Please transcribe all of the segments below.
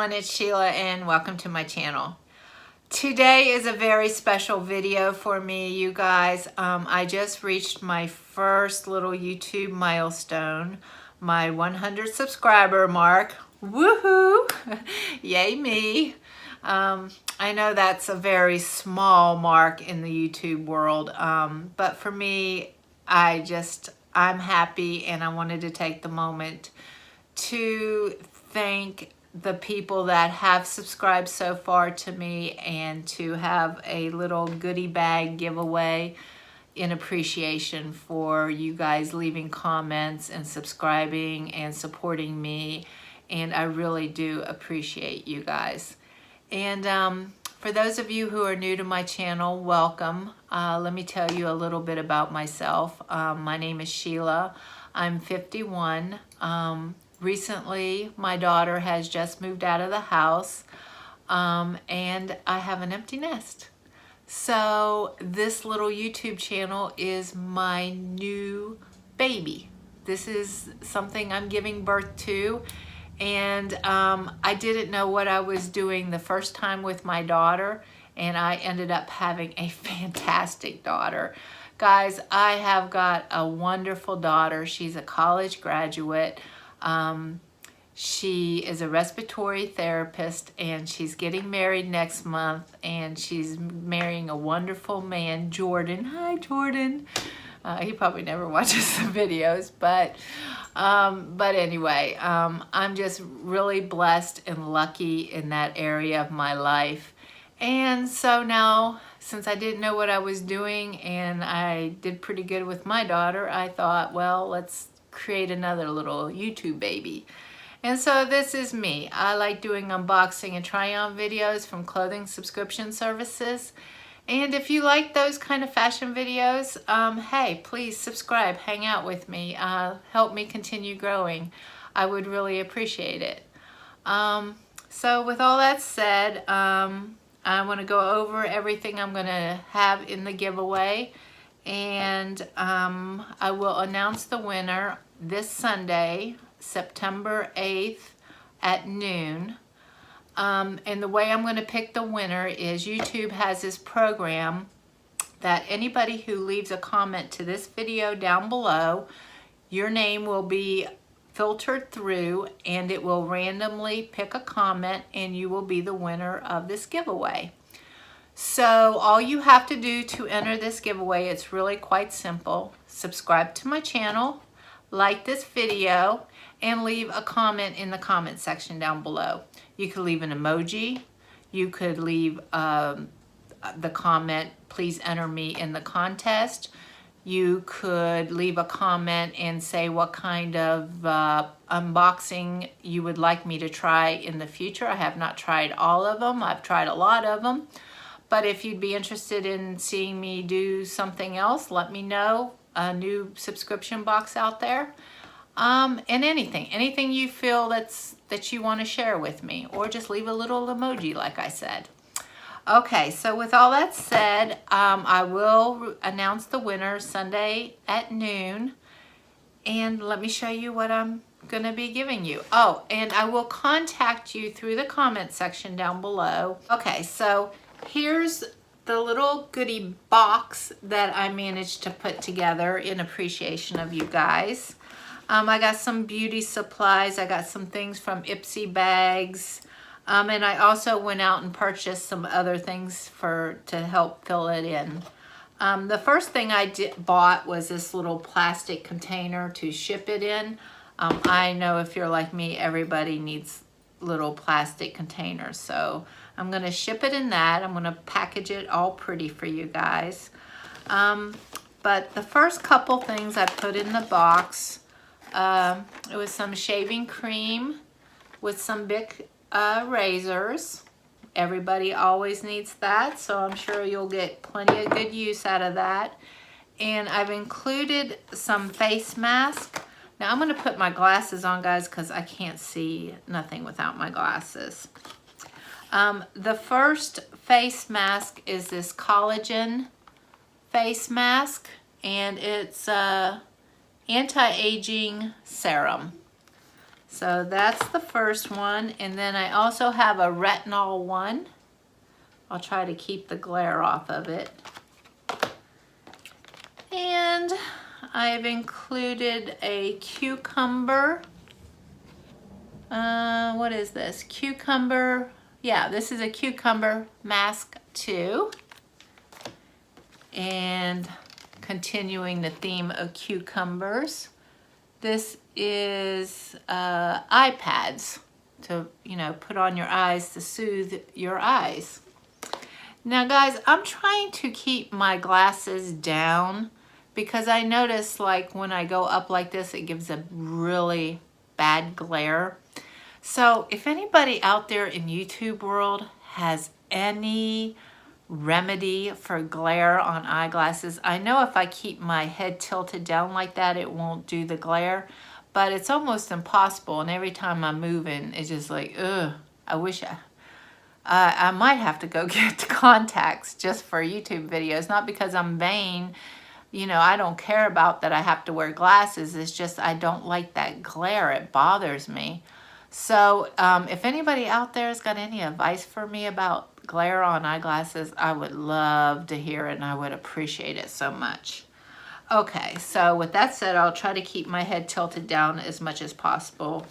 everyone, it's Sheila and welcome to my channel. Today is a very special video for me, you guys. I just reached my first little YouTube milestone, my 100 subscriber mark. Woohoo! Yay me! I know that's a very small mark in the YouTube world, but for me, I'm happy and I wanted to take the moment to thank the people that have subscribed so far to me and to have a little goodie bag giveaway in appreciation for you guys leaving comments and subscribing and supporting me. And I really do appreciate you guys. And for those of you who are new to my channel, welcome. Let me tell you a little bit about myself. My name is Sheila. I'm 51. Recently, my daughter has just moved out of the house, and I have an empty nest. So this little YouTube channel is my new baby. This is something I'm giving birth to, and I didn't know what I was doing the first time with my daughter, and I ended up having a fantastic daughter. Guys, I have got a wonderful daughter. She's a college graduate. She is a respiratory therapist and she's getting married next month, and she's marrying a wonderful man, Jordan. Hi, Jordan. He probably never watches the videos, but anyway, I'm just really blessed and lucky in that area of my life. And so now, since I didn't know what I was doing and I did pretty good with my daughter, I thought, well, let's create another little YouTube baby. And so this is me. I like doing unboxing and try-on videos from clothing subscription services. And if you like those kind of fashion videos, hey, please subscribe, hang out with me, help me continue growing. I would really appreciate it. So with all that said, I want to go over everything I'm going to have in the giveaway, and I will announce the winner this Sunday, September 8th at noon. And the way I'm going to pick the winner is YouTube has this program that anybody who leaves a comment to this video down below, your name will be filtered through and it will randomly pick a comment and you will be the winner of this giveaway. So all you have to do to enter this giveaway, it's really quite simple. Subscribe to my channel, like this video, and leave a comment in the comment section down below. You could leave an emoji. You could leave the comment, please enter me in the contest. You could leave a comment and say what kind of unboxing you would like me to try in the future. I have not tried all of them. I've tried a lot of them. But if you'd be interested in seeing me do something else, let me know. A new subscription box out there. And anything you feel that you want to share with me, or just leave a little emoji like I said. Okay, so with all that said, I will announce the winner Sunday at noon, and let me show you what I'm going to be giving you. Oh, and I will contact you through the comment section down below. Okay, so here's the little goodie box that I managed to put together in appreciation of you guys. I got some beauty supplies. I got some things from Ipsy bags. And I also went out and purchased some other things to help fill it in. The first thing I bought was this little plastic container to ship it in. I know if you're like me, everybody needs little plastic containers. So I'm going to ship it in that. I'm going to package it all pretty for you guys. But the first couple things I put in the box, it was some shaving cream with some big razors. Everybody always needs that, so I'm sure you'll get plenty of good use out of that. And I've included some face mask. Now I'm going to put my glasses on, guys, because I can't see nothing without my glasses. The first face mask is this collagen face mask, and it's anti-aging serum. So that's the first one. And then I also have a retinol one. I'll try to keep the glare off of it. And I've included a cucumber. What is this? Cucumber. Yeah, this is a cucumber mask too. And continuing the theme of cucumbers, this is eye pads to, you know, put on your eyes to soothe your eyes. Now guys, I'm trying to keep my glasses down because I notice like when I go up like this, it gives a really bad glare. So if anybody out there in YouTube world has any remedy for glare on eyeglasses, I know if I keep my head tilted down like that, it won't do the glare, but it's almost impossible. And every time I'm moving, it's just like, ugh, I wish I might have to go get contacts just for YouTube videos, not because I'm vain. You know, I don't care about that I have to wear glasses. It's just I don't like that glare. It bothers me. So if anybody out there has got any advice for me about glare on eyeglasses, I would love to hear it and I would appreciate it so much. Okay, so with that said, I'll try to keep my head tilted down as much as possible.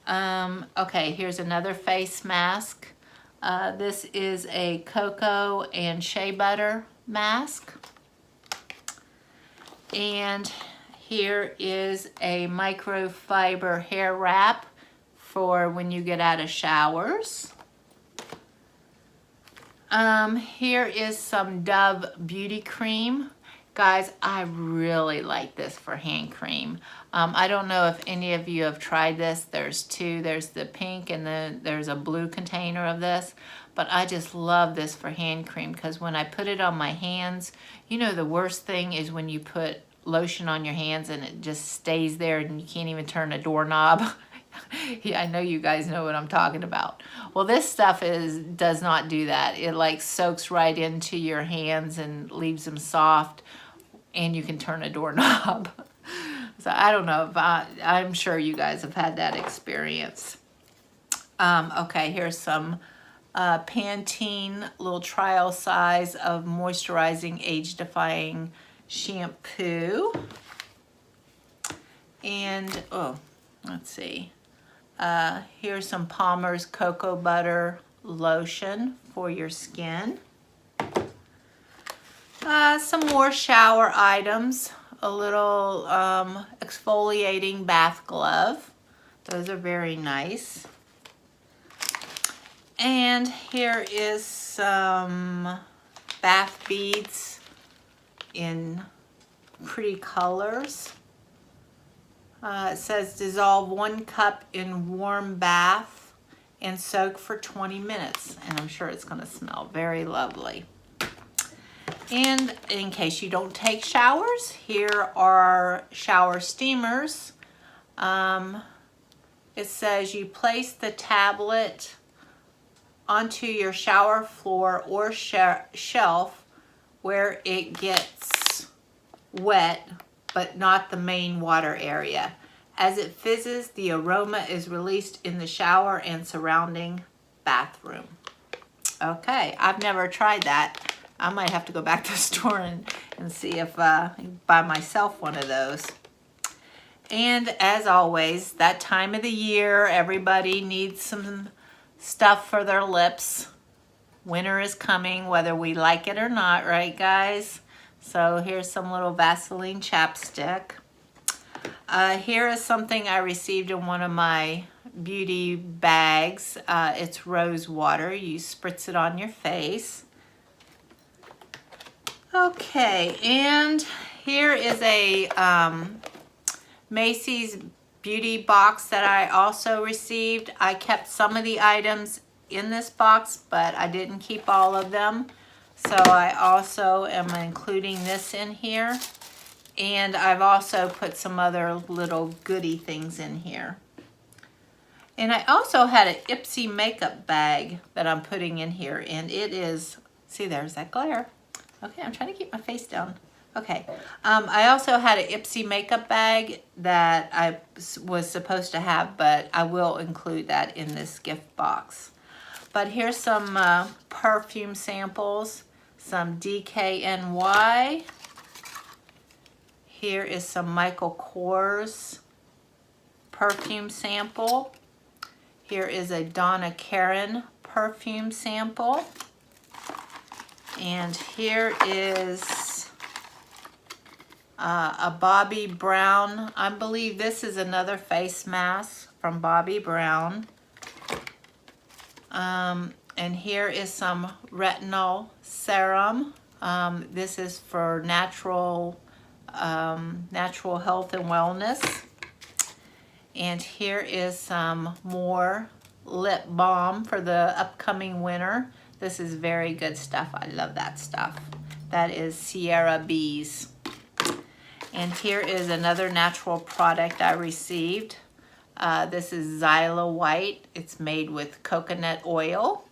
Okay, here's another face mask. This is a cocoa and shea butter mask. And here is a microfiber hair wrap for when you get out of showers. Here is some Dove beauty cream. Guys, I really like this for hand cream. I don't know if any of you have tried this. There's two. There's the pink and then there's a blue container of this. But I just love this for hand cream because when I put it on my hands, you know the worst thing is when you put lotion on your hands and it just stays there and you can't even turn a doorknob. Yeah, I know you guys know what I'm talking about. Well, this stuff does not do that. It like soaks right into your hands and leaves them soft, and you can turn a doorknob. So I don't know if I'm sure you guys have had that experience. Okay, here's some Pantene little trial size of moisturizing age-defying shampoo. And, oh, let's see. Here's some Palmer's Cocoa Butter Lotion for your skin. Some more shower items. A little exfoliating bath glove. Those are very nice. And here is some bath beads in pretty colors. It says dissolve 1 cup in warm bath and soak for 20 minutes. And I'm sure it's going to smell very lovely. And in case you don't take showers, here are shower steamers. It says you place the tablet onto your shower floor or shelf where it gets wet, but not the main water area. As it fizzes, the aroma is released in the shower and surrounding bathroom. Okay, I've never tried that. I might have to go back to the store and see if I can buy myself one of those. And as always, that time of the year, everybody needs some stuff for their lips. Winter is coming, whether we like it or not, right guys? So here's some little Vaseline chapstick. Here is something I received in one of my beauty bags. It's rose water. You spritz it on your face. Okay, and here is a Macy's beauty box that I also received. I kept some of the items in this box, but I didn't keep all of them. So I also am including this in here. And I've also put some other little goodie things in here. And I also had an Ipsy makeup bag that I'm putting in here. And it is, see there's that glare. Okay, I'm trying to keep my face down Okay, I also had an Ipsy makeup bag that I was supposed to have, but I will include that in this gift box. But here's some perfume samples, some DKNY. Here is some Michael Kors perfume sample. Here is a Donna Karan perfume sample. And here is a Bobbi Brown. I believe this is another face mask from Bobbi Brown. And here is some retinol serum. This is for natural health and wellness. And here is some more lip balm for the upcoming winter. This is very good stuff. I love that stuff. That is Sierra Bees. And here is another natural product I received. This is Xyla White. It's made with coconut oil.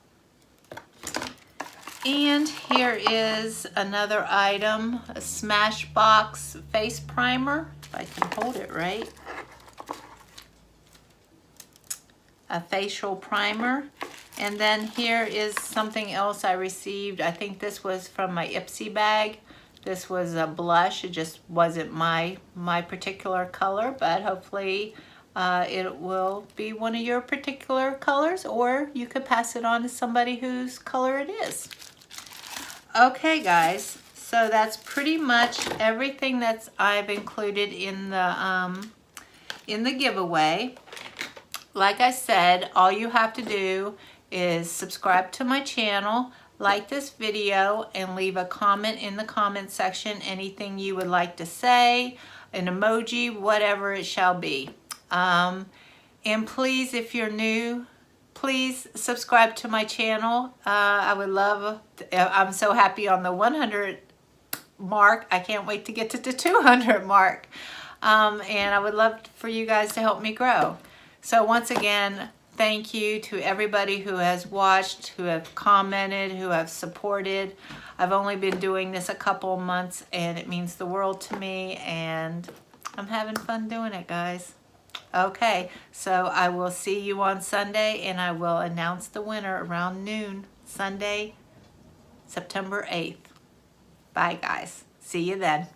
And here is another item, a Smashbox face primer, if I can hold it right. A facial primer. And then here is something else I received. I think this was from my Ipsy bag. This was a blush. It just wasn't my particular color, but hopefully it will be one of your particular colors, or you could pass it on to somebody whose color it is. Okay, guys, so that's pretty much everything that I've included in the giveaway. Like I said, all you have to do is subscribe to my channel, like this video, and leave a comment in the comment section, anything you would like to say, an emoji, whatever it shall be. And please, if you're new, please subscribe to my channel. I would love, I'm so happy on the 100 mark. I can't wait to get to the 200 mark. And I would love for you guys to help me grow. So once again, thank you to everybody who has watched, who have commented, who have supported. I've only been doing this a couple months and it means the world to me, and I'm having fun doing it, guys. Okay, so I will see you on Sunday, and I will announce the winner around noon, Sunday, September 8th. Bye, guys. See you then.